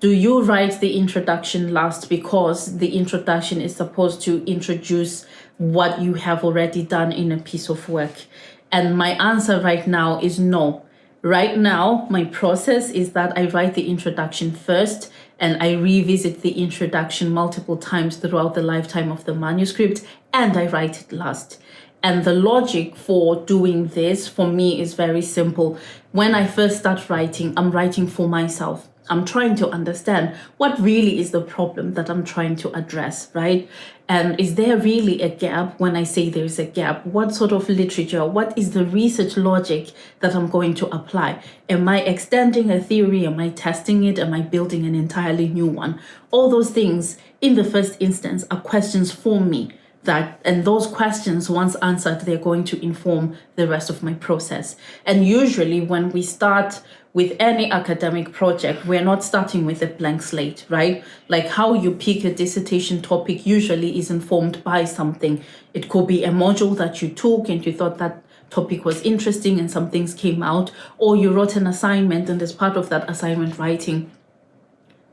Do you write the introduction last because the introduction is supposed to introduce what you have already done in a piece of work? And my answer right now is no. Right now, my process is that I write the introduction first and I revisit the introduction multiple times throughout the lifetime of the manuscript, and I write it last. And the logic for doing this for me is very simple. When I first start writing, I'm writing for myself. I'm trying to understand what really is the problem that I'm trying to address, right? And is there really a gap? When I say there's a gap, what sort of literature, what is the research logic that I'm going to apply? Am I extending a theory? Am I testing it? Am I building an entirely new one? All those things in the first instance are questions for me. And those questions, once answered, they're going to inform the rest of my process. And usually when we start with any academic project, we're not starting with a blank slate, right? Like how you pick a dissertation topic usually is informed by something. It could be a module that you took and you thought that topic was interesting and some things came out, or you wrote an assignment and as part of that assignment writing,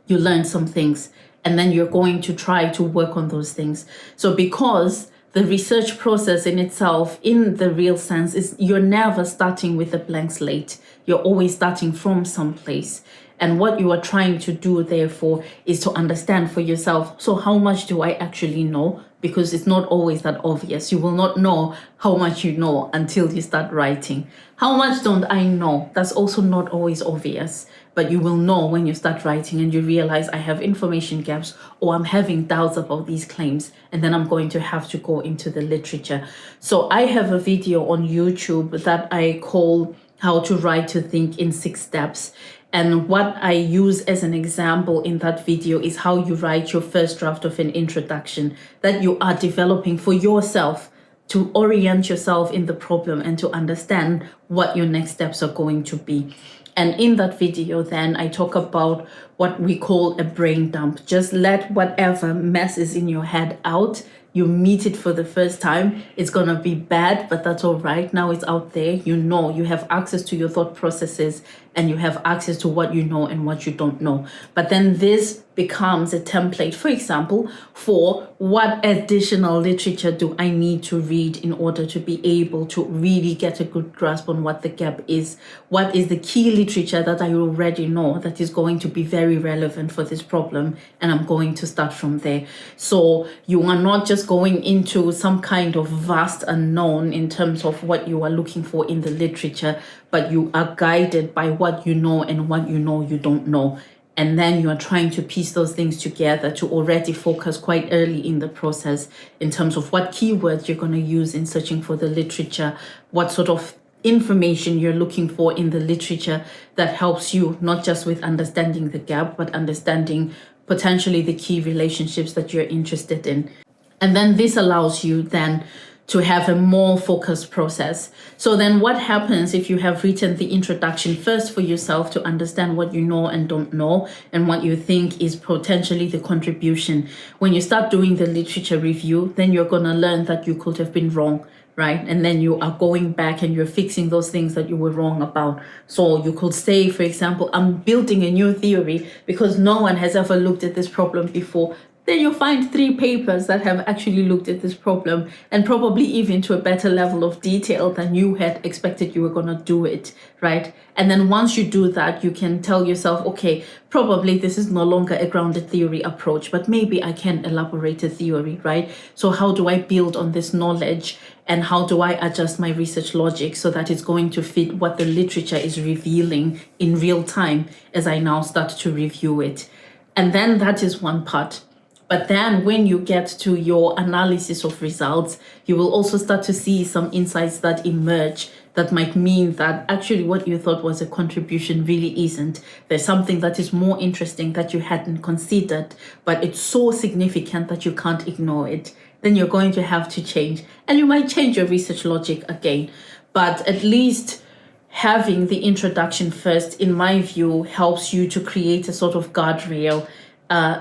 you learned some things. And then you're going to try to work on those things. So because the research process in itself, in the real sense, is you're never starting with a blank slate. You're always starting from someplace. And what you are trying to do, therefore, is to understand for yourself, so how much do I actually know? Because it's not always that obvious. You will not know how much you know until you start writing. How much don't I know? That's also not always obvious. But you will know when you start writing and you realize I have information gaps or I'm having doubts about these claims, and then I'm going to have to go into the literature. So I have a video on YouTube that I call How to Write to Think in 6 Steps. And what I use as an example in that video is how you write your first draft of an introduction that you are developing for yourself, to orient yourself in the problem and to understand what your next steps are going to be. And in that video, then I talk about what we call a brain dump. Just let whatever mess is in your head out. You meet it for the first time. It's going to be bad, but that's all right. Now it's out there. You know, you have access to your thought processes and you have access to what you know and what you don't know. But then this becomes a template, for example, for what additional literature do I need to read in order to be able to really get a good grasp on what the gap is. What is the key literature that I already know that is going to be very relevant for this problem, and I'm going to start from there. So you are not just going into some kind of vast unknown in terms of what you are looking for in the literature, but you are guided by what you know and what you know you don't know. And then you are trying to piece those things together to already focus quite early in the process in terms of what keywords you're going to use in searching for the literature, what sort of information you're looking for in the literature that helps you not just with understanding the gap, but understanding potentially the key relationships that you're interested in. And then this allows you then to have a more focused process. So then what happens if you have written the introduction first for yourself to understand what you know and don't know and what you think is potentially the contribution? When you start doing the literature review, then you're going to learn that you could have been wrong, right? And then you are going back and you're fixing those things that you were wrong about. So you could say, for example, I'm building a new theory because no one has ever looked at this problem before. Then you'll find 3 papers that have actually looked at this problem and probably even to a better level of detail than you had expected you were going to do it, right? And then once you do that, you can tell yourself, okay, probably this is no longer a grounded theory approach, but maybe I can elaborate a theory, right? So how do I build on this knowledge and how do I adjust my research logic so that it's going to fit what the literature is revealing in real time as I now start to review it? And then that is one part. But then when you get to your analysis of results, you will also start to see some insights that emerge that might mean that actually what you thought was a contribution really isn't. There's something that is more interesting that you hadn't considered, but it's so significant that you can't ignore it. Then you're going to have to change, and you might change your research logic again. But at least having the introduction first, in my view, helps you to create a sort of guardrail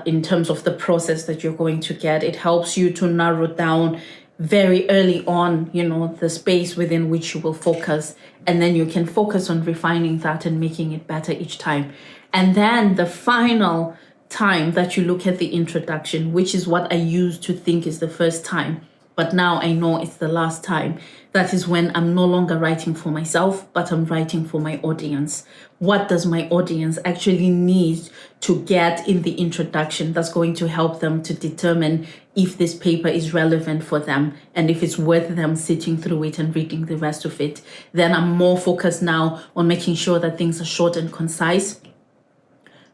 in terms of the process that you're going to get. It helps you to narrow down very early on, the space within which you will focus, and then you can focus on refining that and making it better each time. And then the final time that you look at the introduction, which is what I used to think is the first time, but now I know it's the last time. That is when I'm no longer writing for myself, but I'm writing for my audience. What does my audience actually need to get in the introduction that's going to help them to determine if this paper is relevant for them and if it's worth them sitting through it and reading the rest of it? Then I'm more focused now on making sure that things are short and concise.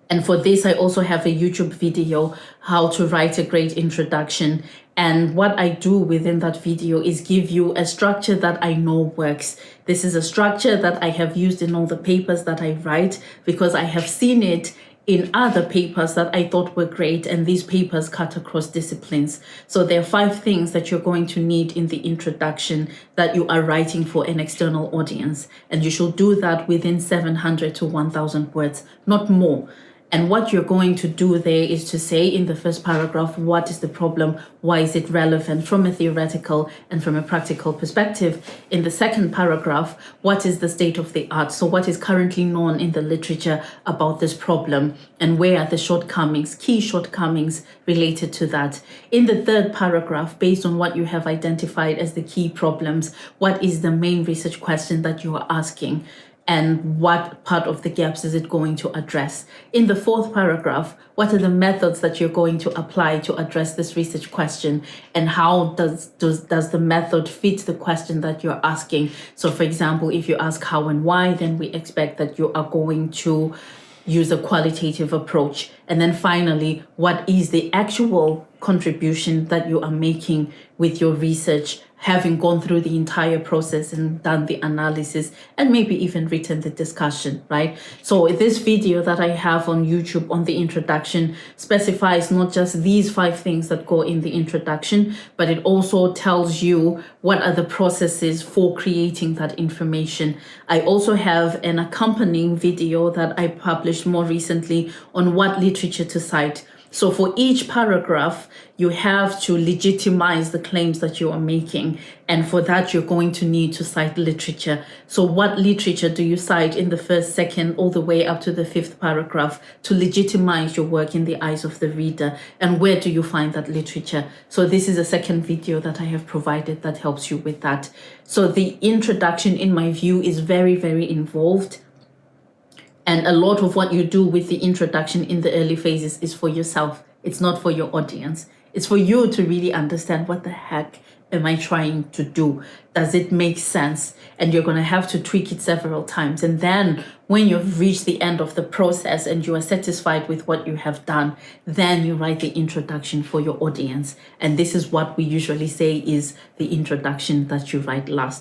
And for this, I also have a YouTube video, how to write a great introduction. And what I do within that video is give you a structure that I know works. This is a structure that I have used in all the papers that I write because I have seen it in other papers that I thought were great, and these papers cut across disciplines. So there are 5 things that you're going to need in the introduction that you are writing for an external audience. And you should do that within 700 to 1,000 words, not more. And what you're going to do there is to say in the first paragraph, what is the problem? Why is it relevant from a theoretical and from a practical perspective? In the second paragraph, what is the state of the art? So what is currently known in the literature about this problem? And where are the shortcomings, key shortcomings related to that? In the third paragraph, based on what you have identified as the key problems, what is the main research question that you are asking? And what part of the gaps is it going to address? In the fourth paragraph, what are the methods that you're going to apply to address this research question? And how does the method fit the question that you're asking? So for example, if you ask how and why, then we expect that you are going to use a qualitative approach. And then finally, what is the actual contribution that you are making with your research, having gone through the entire process and done the analysis and maybe even written the discussion, right? So this video that I have on YouTube on the introduction specifies not just these 5 things that go in the introduction, but it also tells you what are the processes for creating that information. I also have an accompanying video that I published more recently on what literature to cite. So for each paragraph, you have to legitimize the claims that you are making. And for that, you're going to need to cite literature. So what literature do you cite in the first, second, all the way up to the 5th paragraph to legitimize your work in the eyes of the reader? And where do you find that literature? So this is a second video that I have provided that helps you with that. So the introduction, in my view, is very, very involved. And a lot of what you do with the introduction in the early phases is for yourself. It's not for your audience. It's for you to really understand, what the heck am I trying to do? Does it make sense? And you're going to have to tweak it several times. And then when you've reached the end of the process and you are satisfied with what you have done, then you write the introduction for your audience. And this is what we usually say is the introduction that you write last.